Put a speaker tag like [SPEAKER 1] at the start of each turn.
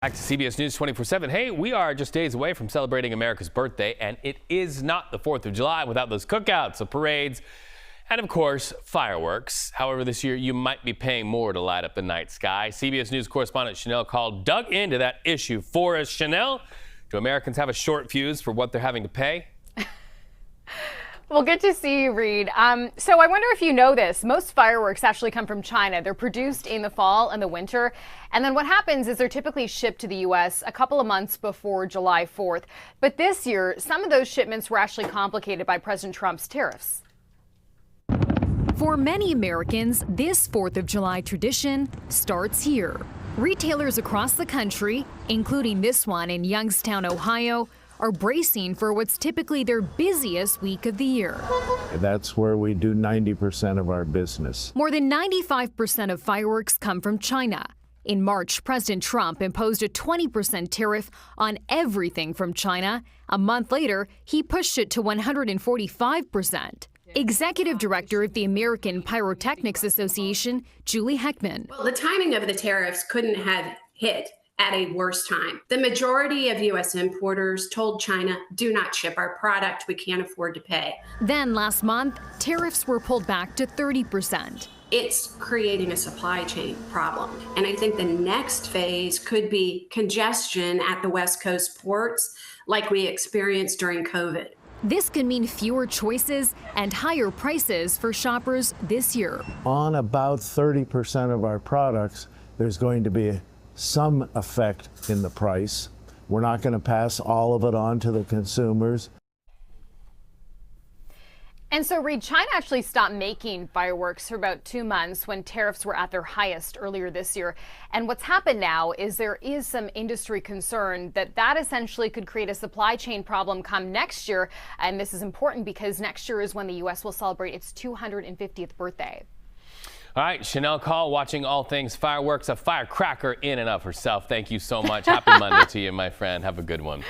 [SPEAKER 1] Back to CBS News 24/7. Hey, we are just days away from celebrating America's birthday, and it is not the 4th of July without those cookouts, the parades, and of course, fireworks. However, this year you might be paying more to light up the night sky. CBS News correspondent Shanelle Kaul dug into that issue for us. Shanelle, do Americans have a short fuse for what they're having to pay?
[SPEAKER 2] Well, good to see you, Reed. So I wonder if you know this. Most fireworks actually come from China. They're produced in the fall and the winter. And then what happens is they're typically shipped to the U.S. a couple of months before July 4th. But this year, some of those shipments were actually complicated by President Trump's tariffs.
[SPEAKER 3] For many Americans, this 4th of July tradition starts here. Retailers across the country, including this one in Youngstown, Ohio, are bracing for what's typically their busiest week of the year.
[SPEAKER 4] That's where we do 90% of our business.
[SPEAKER 3] More than 95% of fireworks come from China. In March, President Trump imposed a 20% tariff on everything from China. A month later, he pushed it to 145%. Executive Director of the American Pyrotechnics Association, Julie Heckman.
[SPEAKER 5] Well, the timing of the tariffs couldn't have hit at a worse time. The majority of U.S. importers told China, do not ship our product, we can't afford to pay.
[SPEAKER 3] Then last month, tariffs were pulled back to 30%.
[SPEAKER 5] It's creating a supply chain problem. And I think the next phase could be congestion at the West Coast ports like we experienced during COVID.
[SPEAKER 3] This could mean fewer choices and higher prices for shoppers this year.
[SPEAKER 4] On about 30% of our products, there's going to be some effect in the price. We're not going to pass all of it on to the consumers.
[SPEAKER 2] And so, Reed, China actually stopped making fireworks for about 2 months when tariffs were at their highest earlier this year. And what's happened now is there is some industry concern that essentially could create a supply chain problem come next year. And this is important because next year is when the U.S. will celebrate its 250th birthday.
[SPEAKER 1] All right, Shanelle Kaul, watching all things fireworks, a firecracker in and of herself. Thank you so much. Happy Monday to you, my friend. Have a good one.